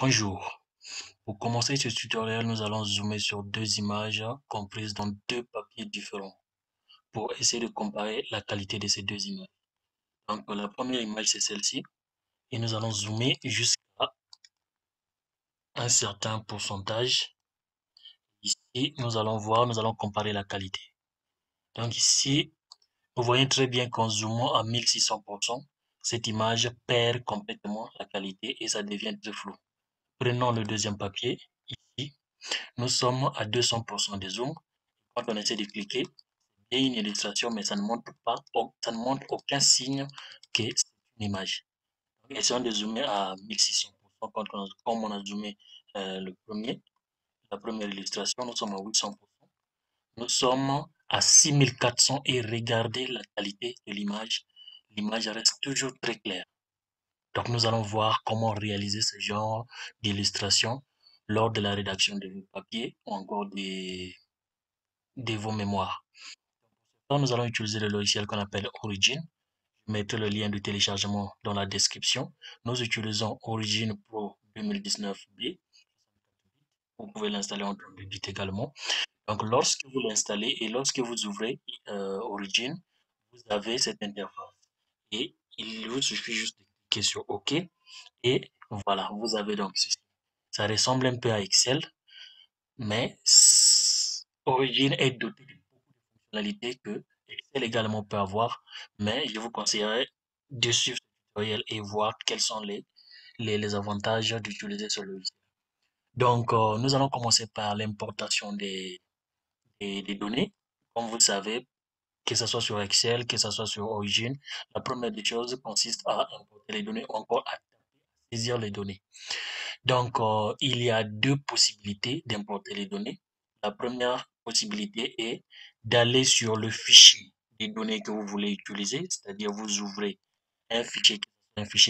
Bonjour. Pour commencer ce tutoriel, nous allons zoomer sur deux images comprises dans deux papiers différents pour essayer de comparer la qualité de ces deux images. Donc, la première image, c'est celle-ci. Et nous allons zoomer jusqu'à un certain pourcentage. Ici, nous allons comparer la qualité. Donc ici, vous voyez très bien qu'en zoomant à 1600%, cette image perd complètement la qualité et ça devient très flou. Prenons le deuxième papier. Ici, nous sommes à 200% de zoom. Quand on essaie de cliquer, il y a une illustration, mais ça ne montre pas, ça ne montre aucun signe que c'est une image. Essayons de zoomer à 1600%. Comme on a zoomé la première illustration, nous sommes à 800%. Nous sommes à 6400 et regardez la qualité de l'image. L'image reste toujours très claire. Donc, nous allons voir comment réaliser ce genre d'illustration lors de la rédaction de vos papiers ou encore de vos mémoires. Donc, nous allons utiliser le logiciel qu'on appelle Origin. Je mettrai le lien de téléchargement dans la description. Nous utilisons Origin Pro 2019B. Vous pouvez l'installer en 32 bits également. Donc, lorsque vous l'installez et lorsque vous ouvrez Origin, vous avez cette interface. Et il vous suffit juste de cliquer sur OK. Et voilà, vous avez donc ceci. Ça ressemble un peu à Excel, mais Origin est doté de beaucoup de fonctionnalités que Excel également peut avoir, mais je vous conseillerais de suivre ce tutoriel et voir quels sont les avantages d'utiliser ce logiciel. Donc, nous allons commencer par l'importation des données. Comme vous le savez, que ce soit sur Excel, que ce soit sur Origin, la première des choses consiste à importer les données ou encore à saisir les données. Donc, il y a deux possibilités d'importer les données. La première possibilité est d'aller sur le fichier des données que vous voulez utiliser, c'est-à-dire vous ouvrez un fichier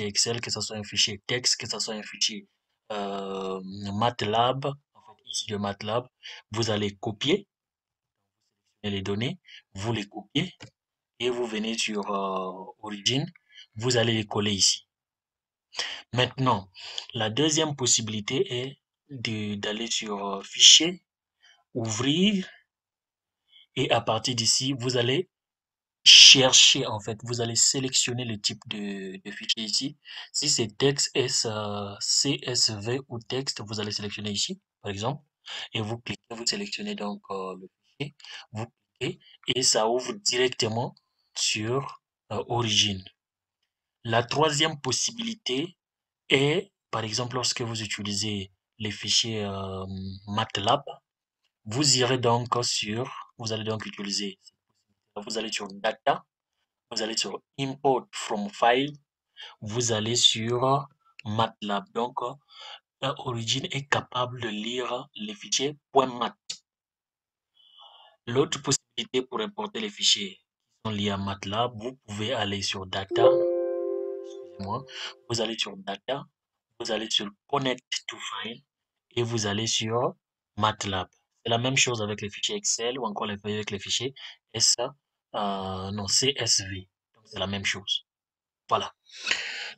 Excel, que ce soit un fichier texte, que ce soit un fichier MATLAB, en fait ici le MATLAB, vous allez copier les données, vous les copiez et vous venez sur Origin, vous allez les coller ici. Maintenant, la deuxième possibilité est d'aller sur Fichier, Ouvrir, et à partir d'ici, vous allez chercher, en fait, vous allez sélectionner le type de fichier ici. Si c'est texte, CSV ou texte, vous allez sélectionner ici, par exemple, et vous cliquez, vous sélectionnez donc le fichier, vous cliquez, et ça ouvre directement sur Origin. La troisième possibilité est, par exemple, lorsque vous utilisez les fichiers MATLAB, vous allez donc utiliser, vous allez sur Data, vous allez sur Import from File, vous allez sur MATLAB. Donc, Origin est capable de lire les fichiers .mat. L'autre possibilité pour importer les fichiers qui sont liés à MATLAB, vous pouvez aller sur Data, excusez-moi, vous allez sur Data, vous allez sur Connect to File et vous allez sur MATLAB. C'est la même chose avec les fichiers Excel ou encore avec les fichiers CSV. C'est la même chose. Voilà.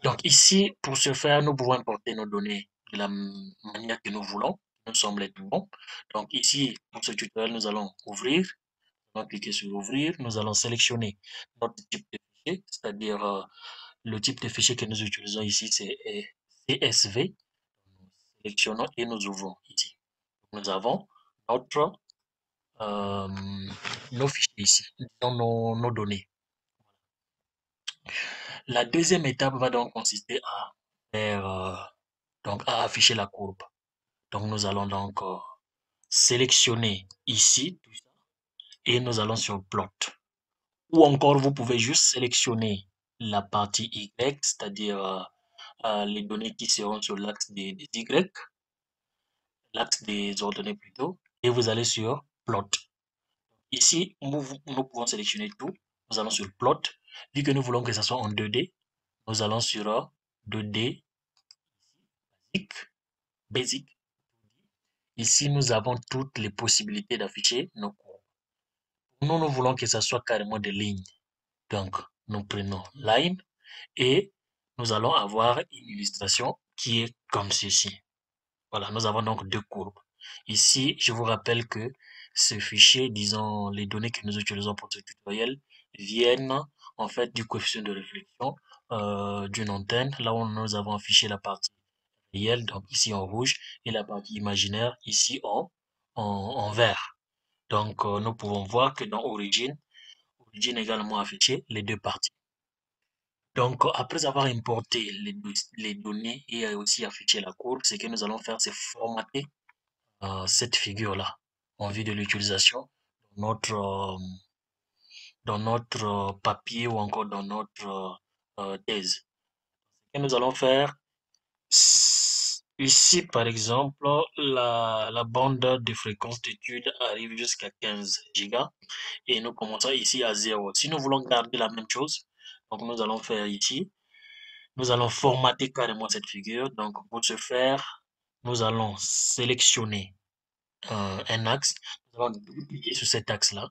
Donc ici, pour ce faire, nous pouvons importer nos données de la manière que nous voulons. Nous semble être bon. Donc ici, pour ce tutoriel, nous allons ouvrir. On va cliquer sur ouvrir. Nous allons sélectionner notre type de fichier, c'est-à-dire le type de fichier que nous utilisons ici, c'est CSV. Nous sélectionnons et nous ouvrons ici. Nous avons euh, nos fichiers ici, disons nos données. La deuxième étape va donc consister à faire, à afficher la courbe. Donc nous allons donc sélectionner ici tout ça et nous allons sur plot. Ou encore vous pouvez juste sélectionner la partie Y, c'est-à-dire les données qui seront sur l'axe des Y, l'axe des ordonnées plutôt, et vous allez sur plot. Ici, nous pouvons sélectionner tout. Nous allons sur plot. Vu que nous voulons que ça soit en 2D, nous allons sur 2D, basic. Ici, nous avons toutes les possibilités d'afficher nos courbes. Nous voulons que ça soit carrément des lignes. Donc, nous prenons line et nous allons avoir une illustration qui est comme ceci. Voilà, nous avons donc deux courbes. Ici, je vous rappelle que ce fichier, disons, les données que nous utilisons pour ce tutoriel, viennent en fait du coefficient de réflexion d'une antenne, là où nous avons affiché la partie réelle, donc ici en rouge, et la partie imaginaire ici en vert. Donc, nous pouvons voir que dans Origin également affiché les deux parties. Donc, après avoir importé les données et aussi affiché la courbe, ce que nous allons faire, c'est formater cette figure-là en vue de l'utilisation dans notre papier ou encore dans notre thèse. Ce que nous allons faire, ici par exemple, la bande de fréquence d'étude arrive jusqu'à 15 gigas et nous commençons ici à 0. Si nous voulons garder la même chose, donc nous allons faire ici, nous allons formater carrément cette figure. Donc pour ce faire, nous allons sélectionner un axe, nous allons double-cliquer sur cet axe-là.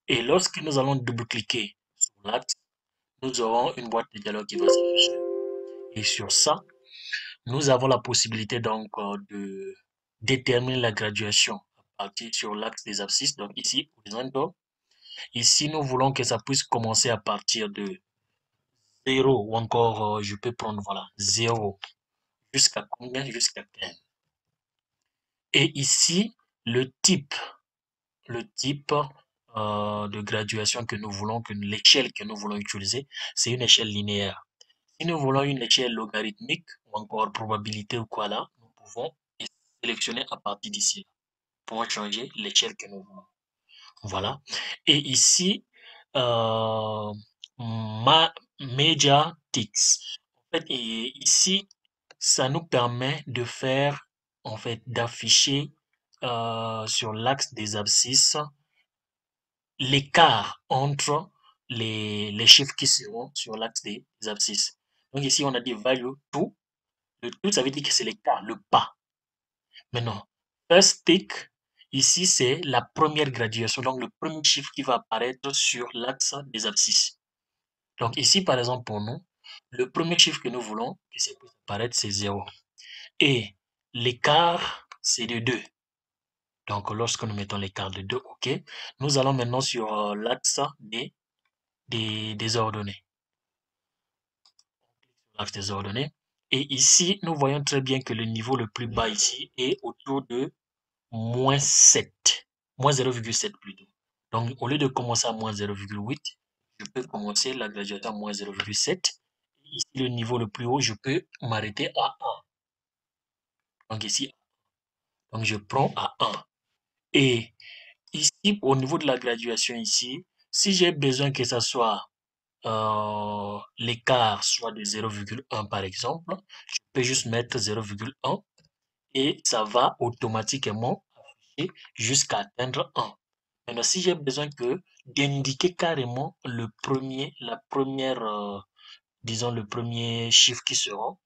Et lorsque nous allons double-cliquer sur l'axe, nous aurons une boîte de dialogue qui va s'afficher. Et sur ça, nous avons la possibilité donc de déterminer la graduation à partir sur l'axe des abscisses. Donc ici, horizontal. Ici, nous voulons que ça puisse commencer à partir de 0 ou encore, je peux prendre, voilà, 0 jusqu'à combien? Jusqu'à 15. Et ici, le type de graduation que nous voulons, que l'échelle que nous voulons utiliser, c'est une échelle linéaire. Si nous voulons une échelle logarithmique ou encore probabilité ou quoi là, nous pouvons sélectionner à partir d'ici pour changer l'échelle que nous voulons. Voilà. Et ici, euh, ma Media Ticks. En fait, et ici, ça nous permet de faire, en fait, d'afficher sur l'axe des abscisses l'écart entre les chiffres qui seront sur l'axe des abscisses. Donc ici, on a dit value to. Le to, ça veut dire que c'est l'écart, le pas. Maintenant, first tick, ici, c'est la première graduation, donc le premier chiffre qui va apparaître sur l'axe des abscisses. Donc ici, par exemple, pour nous, le premier chiffre que nous voulons que ça puisse apparaître, c'est 0. Et l'écart, c'est de 2. Donc, lorsque nous mettons l'écart de 2, OK, nous allons maintenant sur l'axe des ordonnées. L'axe des ordonnées. Et ici, nous voyons très bien que le niveau le plus bas ici est autour de moins 7, moins 0,7 plutôt. Donc, au lieu de commencer à moins 0,8, je peux commencer la graduation à moins 0,7. Ici, le niveau le plus haut, je peux m'arrêter à 1. Donc ici, donc je prends à 1. Et ici, au niveau de la graduation ici, si j'ai besoin que ça soit l'écart soit de 0,1 par exemple, je peux juste mettre 0,1 et ça va automatiquement afficher jusqu'à atteindre 1. Maintenant, si j'ai besoin d'indiquer carrément la première, disons le premier chiffre qui sera,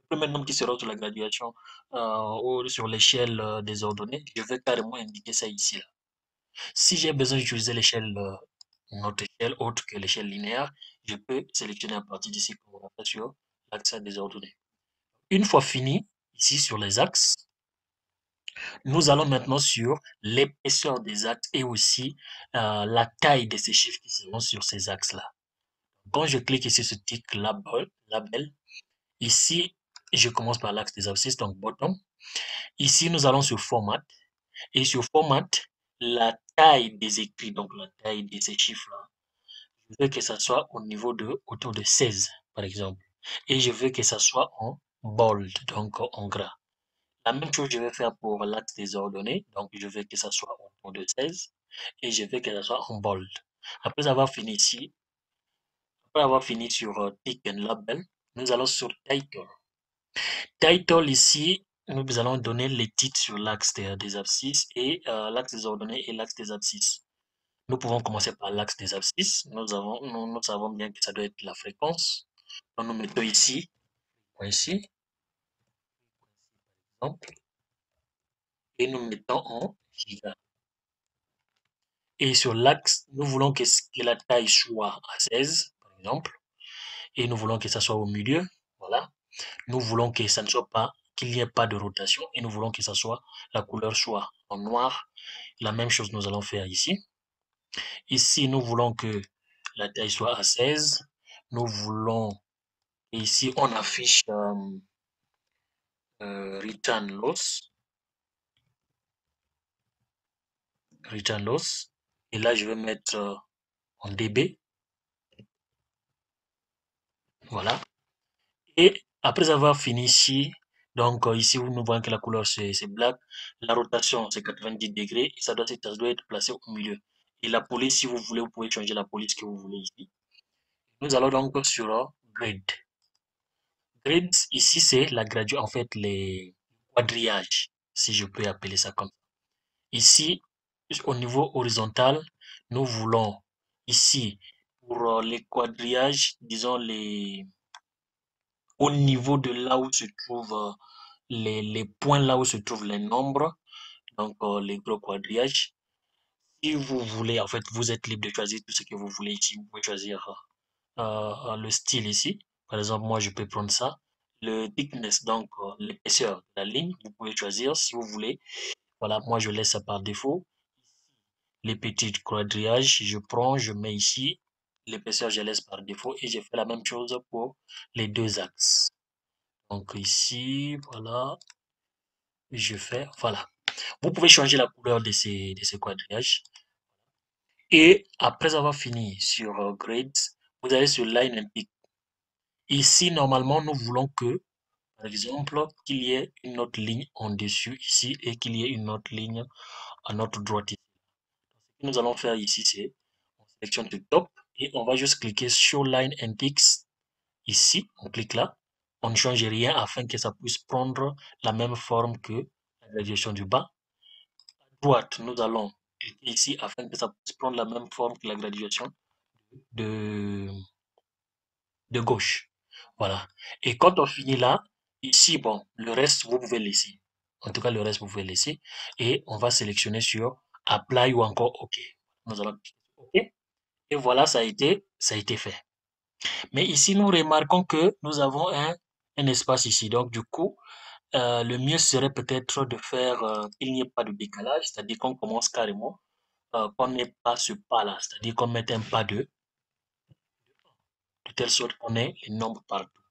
le premier nombre qui sera sur la graduation ou sur l'échelle des ordonnées, je vais carrément indiquer ça ici. Là. Si j'ai besoin d'utiliser l'échelle, une autre échelle autre que l'échelle linéaire, je peux sélectionner à partir d'ici comme on a fait sur l'axe des ordonnées. Une fois fini, ici sur les axes, nous allons maintenant sur l'épaisseur des axes et aussi la taille de ces chiffres qui seront sur ces axes-là. Quand je clique ici sur tick label, ici, je commence par l'axe des abscisses, donc bottom. Ici, nous allons sur format. Et sur format, la taille des écrits, donc la taille de ces chiffres-là, je veux que ça soit au niveau de autour de 16, par exemple. Et je veux que ça soit en bold, donc en gras. La même chose, je vais faire pour l'axe des ordonnées. Donc, je veux que ça soit autour de 16 et je veux que ça soit en bold. Après avoir fini ici, après avoir fini sur Tick and Label, nous allons sur Title. Title ici, nous allons donner les titres sur l'axe des abscisses et l'axe des ordonnées et l'axe des abscisses. Nous pouvons commencer par l'axe des abscisses. Nous savons bien que ça doit être la fréquence. Donc, nous mettons ici, et nous mettons en giga. Et sur l'axe, nous voulons que la taille soit à 16, par exemple, et nous voulons que ça soit au milieu, voilà. Nous voulons que ça ne soit pas, qu'il n'y ait pas de rotation et nous voulons que ça soit, la couleur soit en noir. La même chose nous allons faire ici. Ici, nous voulons que la taille soit à 16. Nous voulons, ici, on affiche return loss. Return loss. Et là, je vais mettre en dB. Voilà. Et après avoir fini ici, donc ici, nous voyons que la couleur c'est black. La rotation, c'est 90 degrés. Et ça doit être placé au milieu. Et la police, si vous voulez, vous pouvez changer la police que vous voulez ici. Nous allons donc sur grid. Grid, ici, c'est la gradue, en fait, les quadrillages, si je peux appeler ça comme ça. Ici, au niveau horizontal, nous voulons ici, pour les quadrillages, disons au niveau de là où se trouvent les points, là où se trouvent les nombres, donc les gros quadrillages. Si vous voulez, en fait, vous êtes libre de choisir tout ce que vous voulez ici. Vous pouvez choisir le style ici. Par exemple, moi, je peux prendre ça. Le thickness, donc l'épaisseur de la ligne, vous pouvez choisir si vous voulez. Voilà, moi, je laisse ça par défaut. Les petits quadrillages, je prends, je mets ici. L'épaisseur, je laisse par défaut. Et je fais la même chose pour les deux axes. Donc ici, voilà, je fais, voilà. Vous pouvez changer la couleur de ces quadrillages. Et après avoir fini sur Grades, vous allez sur Line and Pick. Ici, normalement, nous voulons que, par exemple, qu'il y ait une autre ligne en dessus ici et qu'il y ait une autre ligne à notre droite ici. Ce que nous allons faire ici, c'est on sélectionne le top et on va juste cliquer sur Line and Pix ici. On clique là. On ne change rien afin que ça puisse prendre la même forme que la graduation du bas. À droite, nous allons cliquer ici afin que ça puisse prendre la même forme que la graduation de, de gauche. Voilà. Et quand on finit là, ici, bon, le reste, vous pouvez laisser. En tout cas, le reste, vous pouvez laisser. Et on va sélectionner sur Apply ou encore OK. Nous allons cliquer sur OK. Et voilà, ça a été fait. Mais ici, nous remarquons que nous avons un espace ici. Donc, du coup, le mieux serait peut-être de faire qu'il n'y ait pas de décalage, c'est-à-dire qu'on commence carrément, qu'on n'ait pas ce pas-là, c'est-à-dire qu'on mette un pas de telle sorte qu'on ait les nombres partout.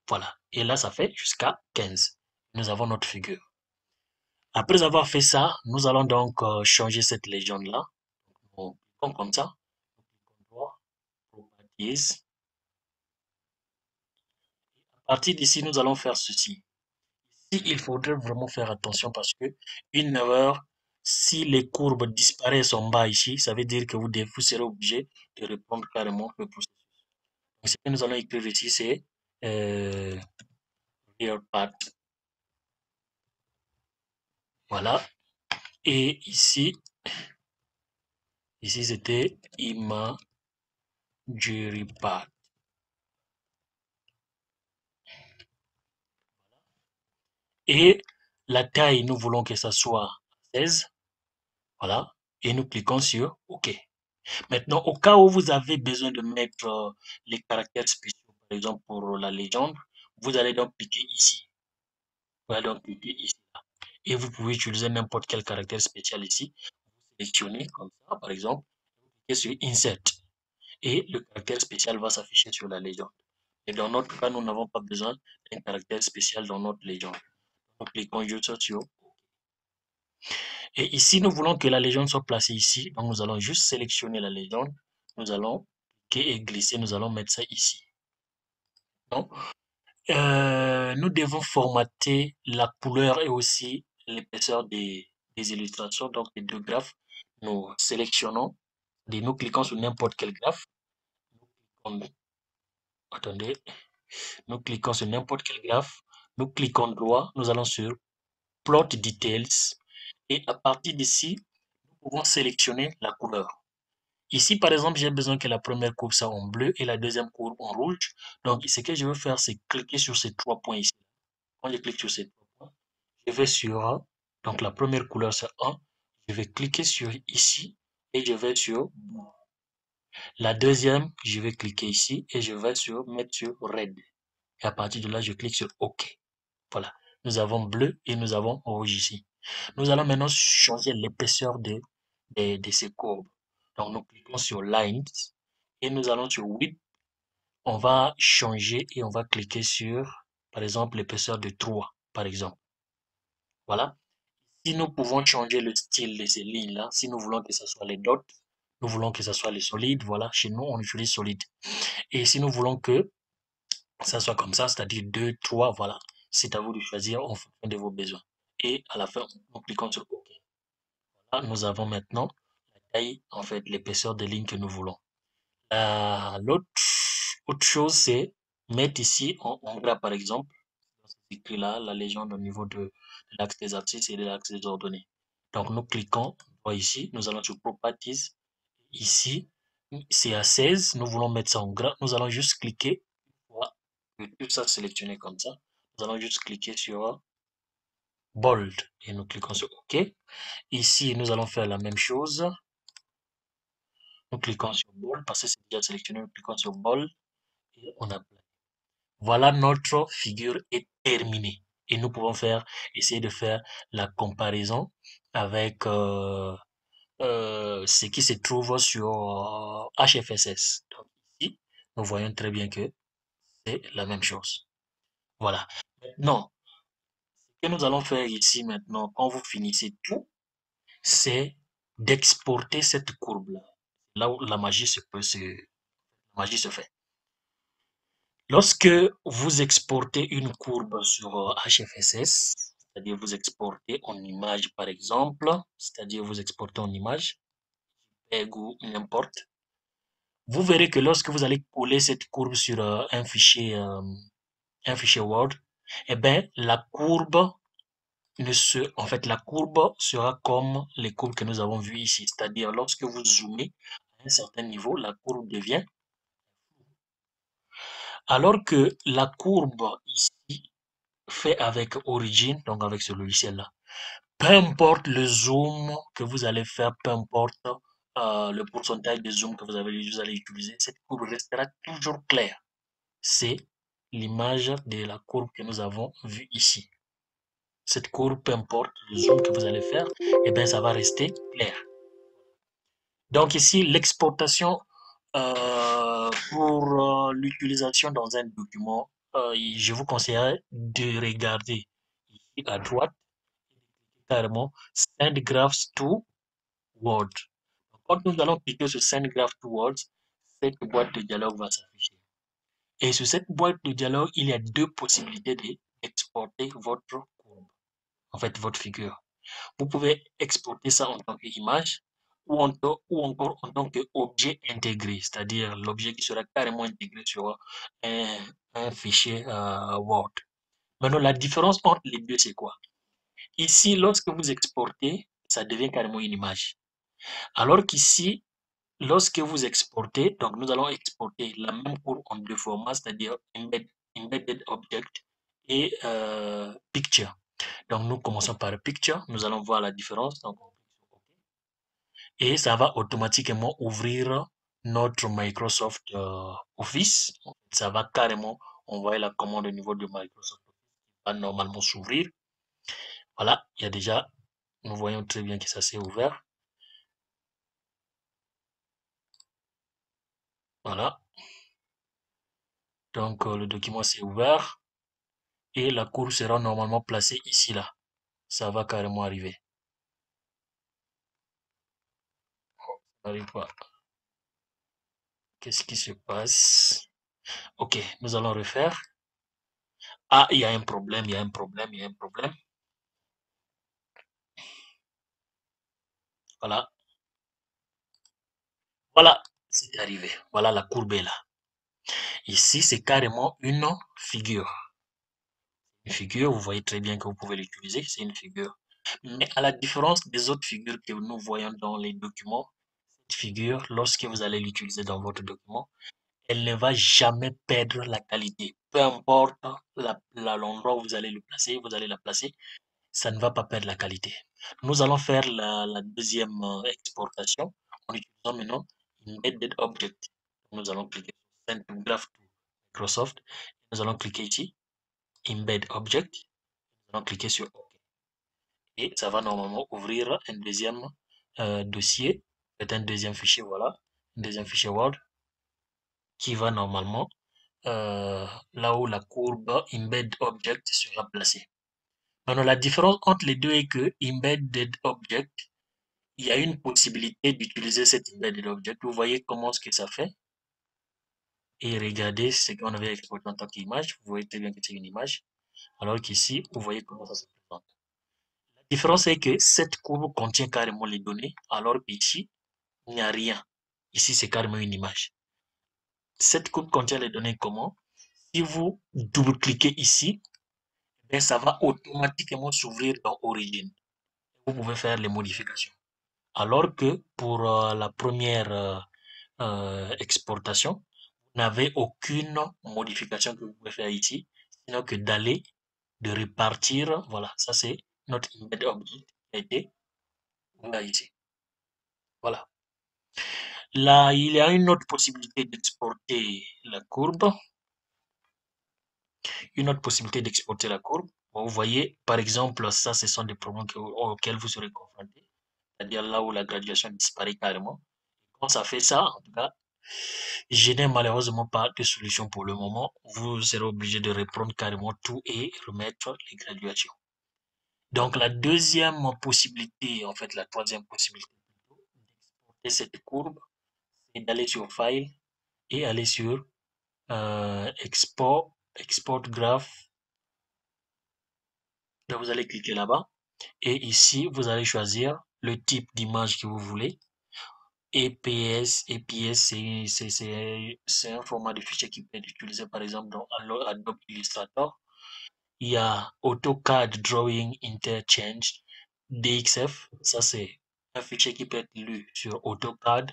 Voilà. Et là, ça fait jusqu'à 15. Nous avons notre figure. Après avoir fait ça, nous allons donc changer cette légende-là. On clique comme ça. Properties. À partir d'ici, nous allons faire ceci. Ici, il faudrait vraiment faire attention parce que une erreur, si les courbes disparaissent en bas ici, ça veut dire que vous serez obligé de reprendre carrément le processus. Donc, ce que nous allons écrire ici, c'est euh, real path. Voilà. Et ici c'était imagery path. Et la taille, nous voulons que ça soit 16. Voilà. Et nous cliquons sur OK. Maintenant, au cas où vous avez besoin de mettre les caractères spéciaux, par exemple pour la légende, vous allez donc cliquer ici. Vous allez donc cliquer ici. Et vous pouvez utiliser n'importe quel caractère spécial ici. Vous sélectionnez comme ça, par exemple, et sur Insert. Et le caractère spécial va s'afficher sur la légende. Et dans notre cas, nous n'avons pas besoin d'un caractère spécial dans notre légende. Nous cliquons juste sur. Et ici, nous voulons que la légende soit placée ici. Donc, nous allons juste sélectionner la légende. Nous allons cliquer et glisser. Nous allons mettre ça ici. Donc, nous devons formater la couleur et aussi l'épaisseur des illustrations, donc les deux graphes. Nous sélectionnons, et nous cliquons sur n'importe quel graphe. Attendez, nous cliquons sur n'importe quel graphe. Nous cliquons droit, nous allons sur Plot Details. Et à partir d'ici, nous pouvons sélectionner la couleur. Ici, par exemple, j'ai besoin que la première courbe soit en bleu et la deuxième courbe en rouge. Donc, ce que je veux faire, c'est cliquer sur ces trois points ici. Quand je clique sur ces trois points, je vais sur, donc la première couleur c'est 1. Je vais cliquer sur ici et je vais sur la deuxième, je vais cliquer ici et je vais mettre sur red. Et à partir de là, je clique sur OK. Voilà. Nous avons bleu et nous avons rouge ici. Nous allons maintenant changer l'épaisseur de ces courbes. Donc, nous cliquons sur Lines et nous allons sur Width. On va changer et on va cliquer sur, par exemple, l'épaisseur de 3, par exemple. Voilà. Si nous pouvons changer le style de ces lignes-là, si nous voulons que ce soit les dots, nous voulons que ce soit les solides, voilà, chez nous, on utilise solide. Et si nous voulons que ça soit comme ça, c'est-à-dire 2, 3, voilà, c'est à vous de choisir en fonction de vos besoins. Et à la fin, nous cliquons sur OK. Là, nous avons maintenant la taille, en fait, l'épaisseur des lignes que nous voulons. L'autre autre chose, c'est mettre ici en gras, par exemple, c'est écrit là, la légende au niveau de l'axe des abscisses et de l'axe des ordonnées. Donc, nous cliquons, on voit ici, nous allons sur Properties. Ici, c'est à 16, nous voulons mettre ça en gras. Nous allons juste cliquer, voilà, tout ça sélectionné comme ça. Nous allons juste cliquer sur Bold et nous cliquons sur OK. Ici, nous allons faire la même chose. Nous cliquons sur Bold parce que c'est déjà sélectionné. Nous cliquons sur Bold et on applique. Voilà, notre figure est terminée. Et nous pouvons essayer de faire la comparaison avec ce qui se trouve sur HFSS. Donc ici, nous voyons très bien que c'est la même chose. Voilà. Maintenant, ce que nous allons faire ici maintenant, quand vous finissez tout, c'est d'exporter cette courbe-là. Là où la magie se fait. Lorsque vous exportez une courbe sur HFSS, c'est-à-dire vous exportez en image par exemple, c'est-à-dire vous exportez en image, PEG ou n'importe, vous verrez que lorsque vous allez coller cette courbe sur un fichier Word, eh bien, en fait, la courbe sera comme les courbes que nous avons vues ici. C'est-à-dire, lorsque vous zoomez à un certain niveau, la courbe devient, alors que la courbe ici, fait avec Origin, donc avec ce logiciel-là, peu importe le zoom que vous allez faire, peu importe le pourcentage de zoom que vous allez utiliser, cette courbe restera toujours claire. C'est l'image de la courbe que nous avons vue ici. Cette courbe, peu importe le zoom que vous allez faire, eh bien, ça va rester clair. Donc ici, l'exportation pour l'utilisation dans un document, je vous conseillerais de regarder ici à droite, carrément, Send Graphs to Word. Quand nous allons cliquer sur Send Graphs to Word, cette boîte de dialogue va s'afficher. Et sur cette boîte de dialogue, il y a deux possibilités d'exporter votre courbe, en fait votre figure. Vous pouvez exporter ça en tant qu'image ou encore en tant qu'objet intégré, c'est-à-dire l'objet qui sera carrément intégré sur un fichier Word. Maintenant, la différence entre les deux, c'est quoi? Ici, lorsque vous exportez, ça devient carrément une image. Alors qu'ici, lorsque vous exportez, donc nous allons exporter la même courbe en deux formats, c'est-à-dire Embedded Object et Picture. Donc nous commençons par Picture, nous allons voir la différence. Donc, et ça va automatiquement ouvrir notre Microsoft Office. Ça va carrément envoyer la commande au niveau de Microsoft Office qui va normalement s'ouvrir. Voilà, il y a déjà, nous voyons très bien que ça s'est ouvert. Voilà, donc le document s'est ouvert et la courbe sera normalement placée ici, là. Ça va carrément arriver. Ça n'arrive pas. Qu'est-ce qui se passe? Ok, nous allons refaire. Ah, il y a un problème, il y a un problème, il y a un problème. Voilà, voilà, c'est arrivé. Voilà, la courbe est là. Ici, c'est carrément une figure. Une figure, vous voyez très bien que vous pouvez l'utiliser, c'est une figure. Mais à la différence des autres figures que nous voyons dans les documents, cette figure, lorsque vous allez l'utiliser dans votre document, elle ne va jamais perdre la qualité. Peu importe l'endroit où vous allez vous allez la placer, ça ne va pas perdre la qualité. Nous allons faire la deuxième exportation en utilisant maintenant Embedded Object. Nous allons cliquer sur Send to Graph to Microsoft. Nous allons cliquer ici, Embed Object. Nous allons cliquer sur OK. Et ça va normalement ouvrir un deuxième dossier, un deuxième fichier, voilà, un deuxième fichier Word qui va normalement là où la courbe Embed Object sera placée. Maintenant, la différence entre les deux est que Embedded Object, il y a une possibilité d'utiliser cet Embedded Object. Vous voyez comment ce que ça fait. Et regardez ce qu'on avait exporté en tant qu'image. Vous voyez très bien que c'est une image. Alors qu'ici, vous voyez comment ça se présente. La différence est que cette courbe contient carrément les données, alors qu'ici, il n'y a rien. Ici, c'est carrément une image. Cette courbe contient les données comment? Si vous double-cliquez ici, ben, ça va automatiquement s'ouvrir dans Origin. Vous pouvez faire les modifications. Alors que pour la première exportation, vous n'avez aucune modification que vous pouvez faire ici, sinon que d'aller, de répartir. Voilà, ça c'est notre embed object qui a été ouvert ici. Voilà. Là, il y a une autre possibilité d'exporter la courbe. Une autre possibilité d'exporter la courbe. Bon, vous voyez, par exemple, ça, ce sont des problèmes auxquels vous serez confrontés. C'est-à-dire là où la graduation disparaît carrément. Quand ça fait ça, en tout cas, je n'ai malheureusement pas de solution pour le moment. Vous serez obligé de reprendre carrément tout et remettre les graduations. Donc, la deuxième possibilité, en fait, la troisième possibilité d'exporter cette courbe, c'est d'aller sur File et aller sur Export Graph. Donc, vous allez cliquer là-bas. Et ici, vous allez choisir le type d'image que vous voulez. EPS, c'est un format de fichier qui peut être utilisé par exemple dans Adobe Illustrator. Il y a AutoCAD Drawing Interchange, DXF, ça c'est un fichier qui peut être lu sur AutoCAD,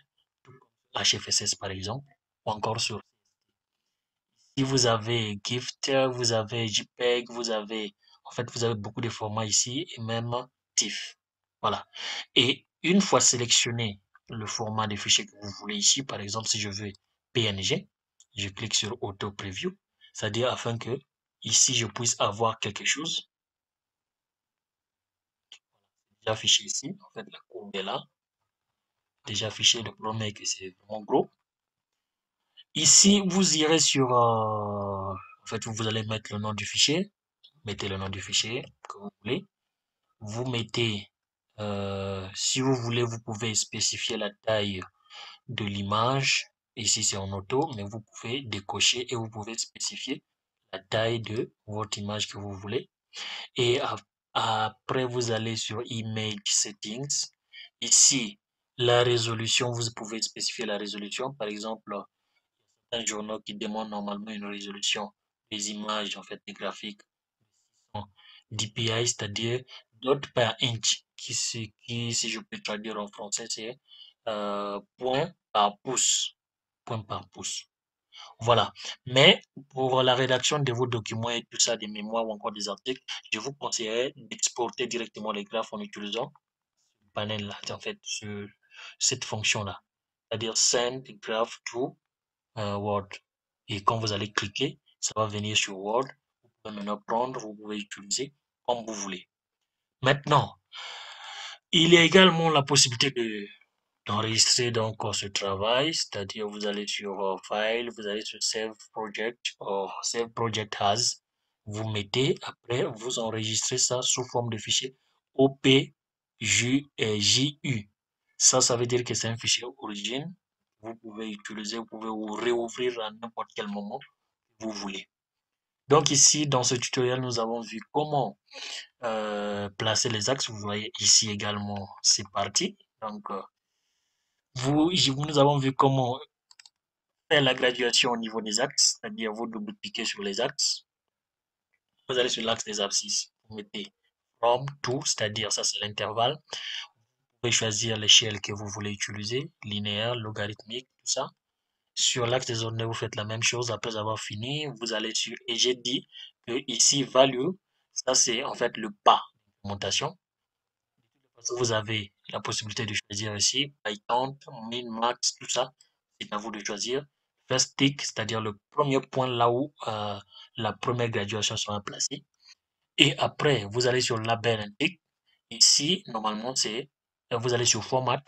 HFSS par exemple, ou encore sur. Si vous avez GIFT, vous avez JPEG, vous avez beaucoup de formats ici et même TIFF. Voilà. Et une fois sélectionné le format de fichier que vous voulez ici, par exemple, si je veux PNG, je clique sur Auto Preview, c'est-à-dire afin que ici je puisse avoir quelque chose déjà affiché ici. En fait, la courbe est là, déjà affiché. Le problème est que c'est vraiment gros. Ici, vous irez sur, en fait, vous allez mettre le nom du fichier. Mettez le nom du fichier que vous voulez. Vous mettez, si vous voulez, vous pouvez spécifier la taille de l'image. Ici, c'est en auto, mais vous pouvez décocher et vous pouvez spécifier la taille de votre image que vous voulez. Et après, vous allez sur Image Settings. Ici, la résolution, vous pouvez spécifier la résolution. Par exemple, un journal qui demande normalement une résolution des images, en fait, des graphiques DPI, c'est-à-dire dot per inch, qui, si je peux traduire en français, c'est point par pouce. Point par pouce. Voilà. Mais pour la rédaction de vos documents et tout ça, des mémoires ou encore des articles, je vous conseillerais d'exporter directement les graphes en utilisant le panel là, en fait, cette fonction-là. C'est-à-dire Send Graph to Word. Et quand vous allez cliquer, ça va venir sur Word. Vous pouvez maintenant prendre, vous pouvez utiliser comme vous voulez. Maintenant, il y a également la possibilité d'enregistrer donc ce travail, c'est-à-dire vous allez sur File, vous allez sur Save Project ou Save Project As, vous mettez, après vous enregistrez ça sous forme de fichier OPJU. Ça veut dire que c'est un fichier origine. Vous pouvez utiliser, vous pouvez vous réouvrir à n'importe quel moment que vous voulez. Donc ici, dans ce tutoriel, nous avons vu comment placer les axes. Vous voyez ici également, c'est parti. Donc, nous avons vu comment faire la graduation au niveau des axes, c'est-à-dire vous double-cliquez sur les axes. Vous allez sur l'axe des abscisses. Vous mettez from to, c'est-à-dire ça c'est l'intervalle. Vous pouvez choisir l'échelle que vous voulez utiliser, linéaire, logarithmique, tout ça. Sur l'axe des ordonnées, vous faites la même chose. Après avoir fini, vous allez sur, et j'ai dit que ici, value, ça c'est en fait le pas d'implémentation. Vous avez la possibilité de choisir ici, by count, min, max, tout ça. C'est à vous de choisir. place tick, c'est-à-dire le premier point là où la première graduation sera placée. Et après, vous allez sur label and tick. Ici, normalement, c'est vous allez sur format.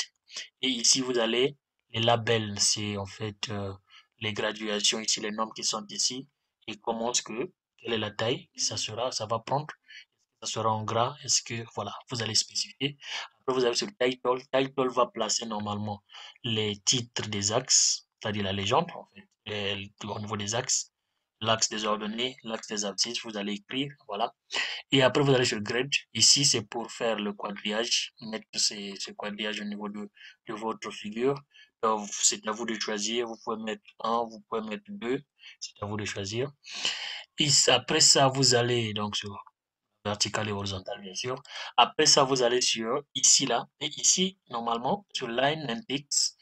Et ici, vous allez les labels, c'est en fait les graduations ici, les nombres qui sont ici. Et comment est-ce que, quelle est la taille que ça sera, ça va prendre. Ça sera en gras. Est-ce que, voilà, vous allez spécifier. Après, vous avez sur title. Title va placer normalement les titres des axes, c'est-à-dire la légende, en fait, au niveau des axes. L'axe des ordonnées, l'axe des abscisses, vous allez écrire, voilà. Et après, vous allez sur Grade. Ici, c'est pour faire le quadrillage, mettre ce quadrillage au niveau de votre figure. Donc, c'est à vous de choisir. Vous pouvez mettre un, vous pouvez mettre deux. C'est à vous de choisir. Et après ça, vous allez donc sur vertical et horizontal, bien sûr. Après ça, vous allez sur ici, là. Et ici, normalement, sur Line Index,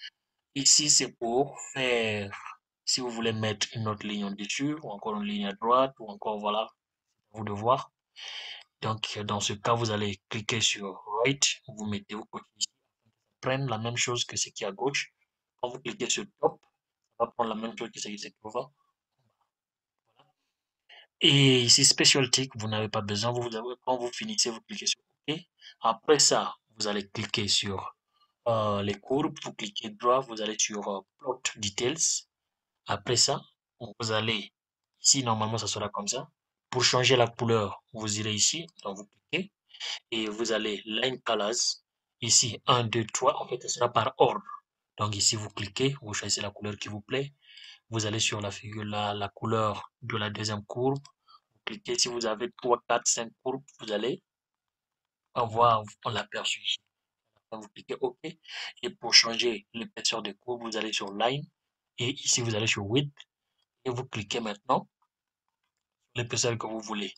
ici, c'est pour faire, si vous voulez mettre une autre ligne en dessus, ou encore une ligne à droite, ou encore, voilà, à vous de voir. Donc, dans ce cas, vous allez cliquer sur Right, vous mettez vos coordonnées ici, prennent la même chose que ce qui est à gauche. Quand vous cliquez sur Top, ça va prendre la même chose que ce qui se trouve. Et ici, Special Tick, vous n'avez pas besoin. Quand vous finissez, vous cliquez sur OK. Après ça, vous allez cliquer sur les courbes, vous cliquez droit, vous allez sur Plot Details. Après ça, vous allez, ici, normalement, ça sera comme ça. Pour changer la couleur, vous irez ici, donc vous cliquez. Et vous allez Line Colors. Ici, 1, 2, 3. En fait, ce sera par ordre. Donc ici, vous cliquez, vous choisissez la couleur qui vous plaît. Vous allez sur la figure, la couleur de la deuxième courbe. Vous cliquez. Si vous avez 3, 4, 5 courbes, vous allez avoir, on l'aperçu ici. Vous cliquez OK. Et pour changer l'épaisseur des courbes, vous allez sur Line. Et ici, vous allez sur Width. Et vous cliquez maintenant l'épaisseur que vous voulez.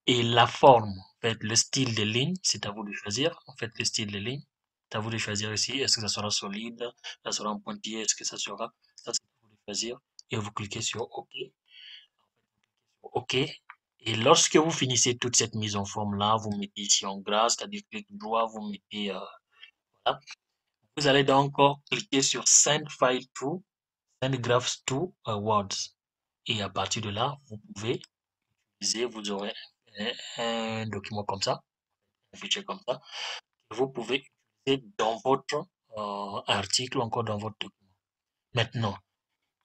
Et la forme, en fait, le style de ligne, c'est à vous de choisir. En fait, le style de ligne, c'est à vous de choisir ici. Est-ce que ça sera solide? Ça sera en pointillé? Est-ce que ça sera? Ça, c'est à vous de choisir. Et vous cliquez sur OK. OK. Et lorsque vous finissez toute cette mise en forme-là, vous mettez ici en gras, c'est-à-dire clic droit, vous mettez, voilà. Vous allez donc cliquer sur Send File to, Send Graphs to Words. Et à partir de là, vous pouvez utiliser, vous aurez un document comme ça, un fichier comme ça. Vous pouvez utiliser dans votre article ou encore dans votre document. Maintenant,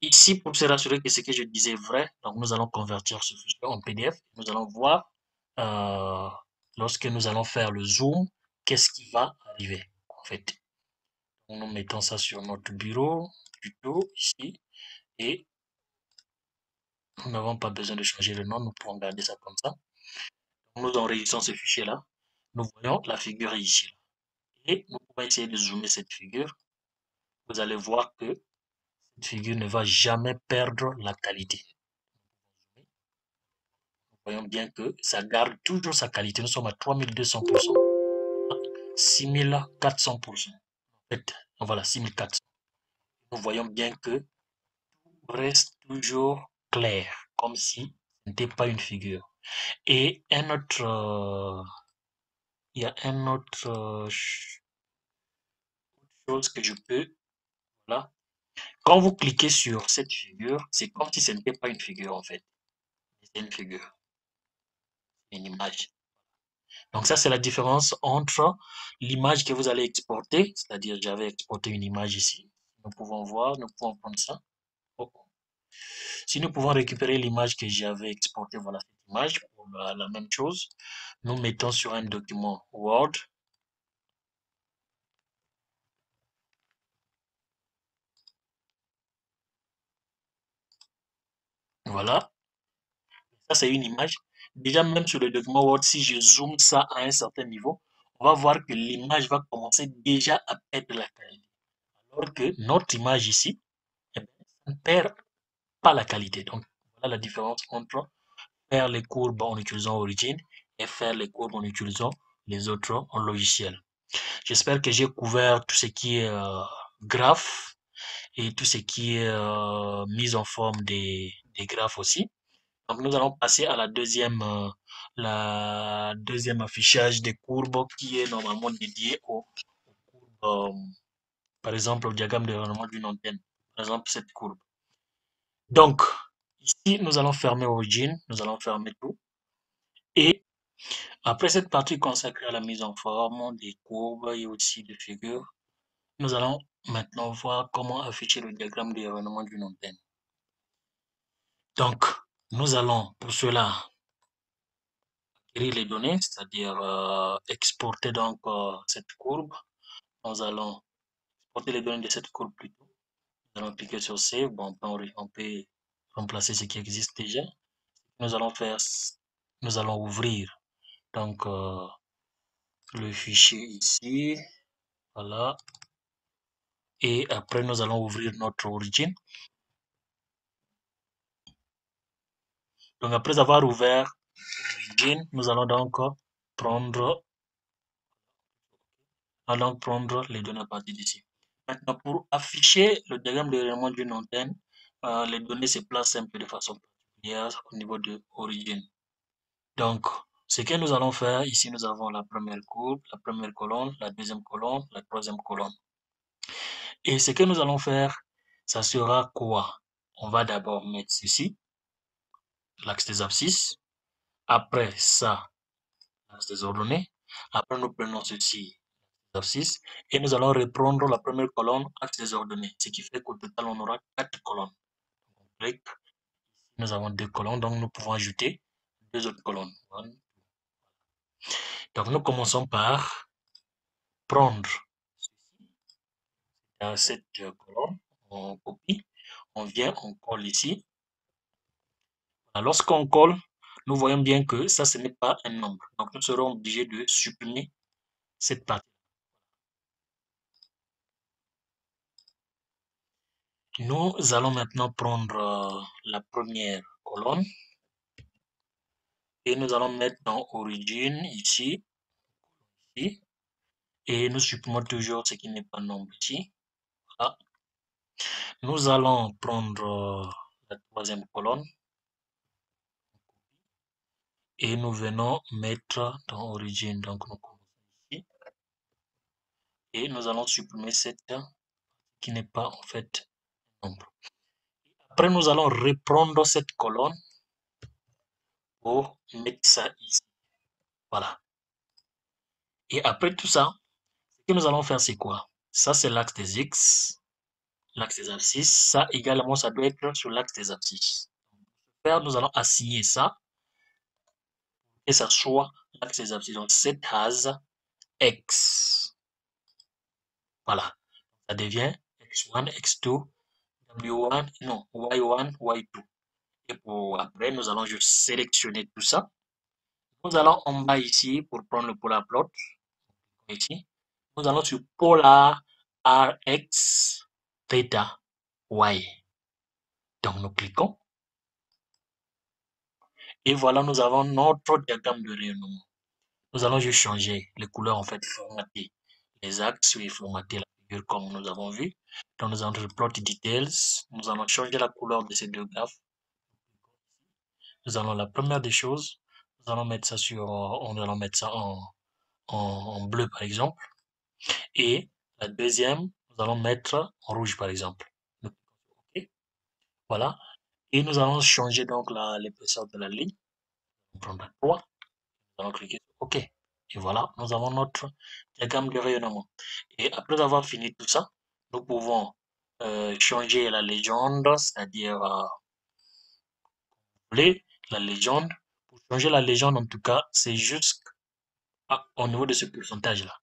ici, pour se rassurer que ce que je disais est vrai, donc nous allons convertir ce fichier en PDF. Nous allons voir, euh, lorsque nous allons faire le zoom, qu'est-ce qui va arriver, en fait. Nous mettons ça sur notre bureau, tuto, ici, et nous n'avons pas besoin de changer le nom, nous pouvons garder ça comme ça. Nous enregistrons ce fichier-là. Nous voyons la figure ici. Et nous pouvons essayer de zoomer cette figure. Vous allez voir que cette figure ne va jamais perdre la qualité. Nous voyons bien que ça garde toujours sa qualité. Nous sommes à 3200%, 6400%. En fait, voilà, 6400. Nous voyons bien que tout reste toujours clair, comme si ce n'était pas une figure. Et il y a un autre chose que je peux, voilà. Quand vous cliquez sur cette figure, c'est comme si ce n'était pas une figure en fait. C'est une figure, une image. Donc ça, c'est la différence entre l'image que vous allez exporter, c'est-à-dire j'avais exporté une image ici. Nous pouvons voir, nous pouvons prendre ça. Oh. Si nous pouvons récupérer l'image que j'avais exportée, voilà cette image, pour la même chose, nous mettons sur un document Word. Voilà, ça c'est une image. Déjà, même sur le document Word, si je zoome ça à un certain niveau, on va voir que l'image va commencer déjà à perdre la qualité. Alors que notre image ici, eh bien, ça ne perd pas la qualité. Donc, voilà la différence entre faire les courbes en utilisant Origin et faire les courbes en utilisant les autres logiciels. J'espère que j'ai couvert tout ce qui est graphes et tout ce qui est mise en forme des graphes aussi. Donc, nous allons passer à la deuxième affichage des courbes qui est normalement dédié aux courbes, par exemple, au diagramme de rendement d'une antenne. Par exemple, cette courbe. Donc, ici, nous allons fermer Origin, nous allons fermer tout. Et après cette partie consacrée à la mise en forme des courbes et aussi des figures, nous allons maintenant voir comment afficher le diagramme de rayonnement d'une antenne. Donc, nous allons pour cela acquérir les données, c'est-à-dire exporter donc cette courbe. Nous allons exporter les données de cette courbe plutôt. Nous allons cliquer sur Save. Bon, on peut remplacer ce qui existe déjà. Nous allons faire, nous allons ouvrir donc le fichier ici, voilà. Et après, nous allons ouvrir notre origine. Donc, après avoir ouvert origine, nous allons donc prendre les données à partir d'ici. Maintenant, pour afficher le diagramme de rayonnement d'une antenne, les données se placent un peu de façon particulière au niveau de origine. Donc, ce que nous allons faire, ici, nous avons la première courbe, la première colonne, la deuxième colonne, la troisième colonne. Et ce que nous allons faire, ça sera quoi? On va d'abord mettre ceci, l'axe des abscisses. Après ça, l'axe des ordonnées. Après, nous prenons ceci, abscisse, et nous allons reprendre la première colonne, axe des ordonnées. Ce qui fait qu'au total, on aura 4 colonnes. On clique. Nous avons 2 colonnes, donc nous pouvons ajouter 2 autres colonnes. Donc, nous commençons par prendre cette colonne, on copie, on vient, on colle ici. Lorsqu'on colle, nous voyons bien que ça, ce n'est pas un nombre. Donc, nous serons obligés de supprimer cette partie. Nous allons maintenant prendre la première colonne et nous allons mettre dans origine ici, et nous supprimons toujours ce qui n'est pas nombre ici. Voilà. Nous allons prendre la troisième colonne et nous venons mettre dans origine. Donc, nous commençons ici et nous allons supprimer cette qui n'est pas en fait nombre. Après, nous allons reprendre cette colonne pour mettre ça ici. Voilà. Et après tout ça, ce que nous allons faire, c'est quoi? Ça, c'est l'axe des X, l'axe des abscisses. Ça, également, ça doit être sur l'axe des abscisses. Nous allons assigner ça et ça soit l'axe des abscisses. Donc, cette case X. Voilà. Ça devient X1, X2, W1, non, Y1, Y2. Et pour après, nous allons juste sélectionner tout ça. Nous allons en bas ici pour prendre le polar plot. Ici. Nous allons sur polar RX theta Y. Donc, nous cliquons. Et voilà, nous avons notre diagramme de rayonnement. Nous allons juste changer les couleurs, en fait, formater les axes et formater la figure comme nous avons vu. Donc, nous allons sur plot details. Nous allons changer la couleur de ces deux graphes. Nous allons, la première des choses, nous allons mettre ça en bleu, par exemple. Et la deuxième, nous allons mettre en rouge, par exemple. OK. Voilà. Et nous allons changer donc l'épaisseur de la ligne. On prendra 3. Nous allons cliquer sur OK. Et voilà, nous avons notre diagramme de rayonnement. Et après avoir fini tout ça, nous pouvons changer la légende, c'est-à-dire la légende. Pour changer la légende, en tout cas, c'est juste au niveau de ce pourcentage-là.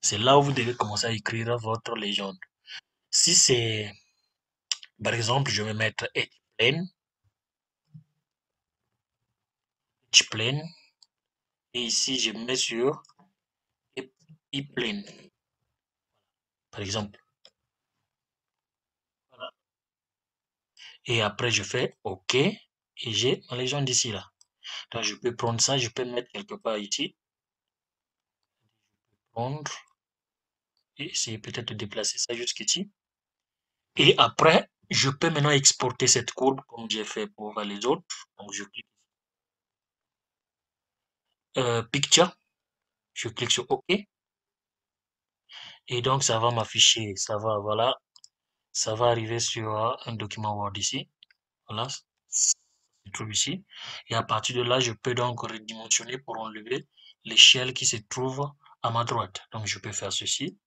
C'est là où vous devez commencer à écrire votre légende. Si c'est, par exemple, je vais mettre H plane, et ici, je mets sur E plane, par exemple. Voilà. Et après, je fais OK, et j'ai ma légende ici, là. Donc, je peux prendre ça, je peux mettre quelque part ici. Prendre, et essayer peut-être de déplacer ça jusqu'ici. Et après, je peux maintenant exporter cette courbe comme j'ai fait pour les autres. Donc, je clique Picture, je clique sur OK. Et donc, ça va m'afficher, ça va, voilà, ça va arriver sur un document Word ici. Voilà, se trouve ici. Et à partir de là, je peux donc redimensionner pour enlever l'échelle qui se trouve à ma droite. Donc, je peux faire ceci.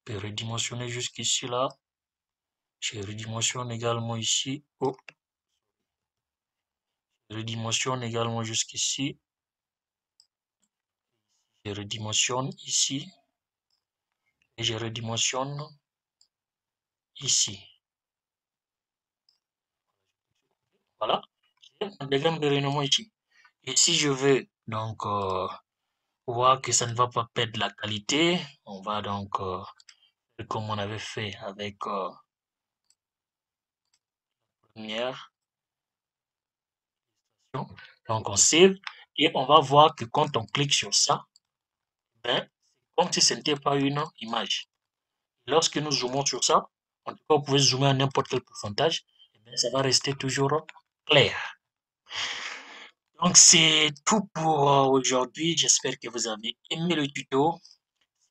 Je peux redimensionner jusqu'ici, là. Je redimensionne également ici. Oh, je redimensionne également jusqu'ici. Je redimensionne ici. Et je redimensionne ici. Voilà. J'ai un diagramme de rayonnement ici. Et si je veux donc voir que ça ne va pas perdre la qualité, on va donc comme on avait fait avec première. Donc on save et on va voir que quand on clique sur ça, ben, c'est comme si ce n'était pas une image. Lorsque nous zoomons sur ça, en tout cas vous pouvez zoomer à n'importe quel pourcentage, et bien, ça va rester toujours clair. Donc c'est tout pour aujourd'hui. J'espère que vous avez aimé le tuto.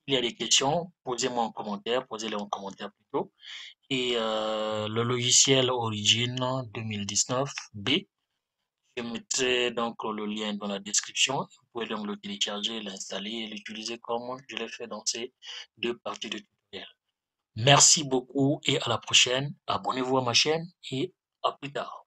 S'il y a des questions, posez-moi en commentaire, posez-les en commentaire plutôt. Et le logiciel Origin 2019 B, je mettrai donc le lien dans la description. Vous pouvez donc le télécharger, l'installer et l'utiliser comme je l'ai fait dans ces deux parties de tutoriel. Merci beaucoup et à la prochaine. Abonnez-vous à ma chaîne et à plus tard.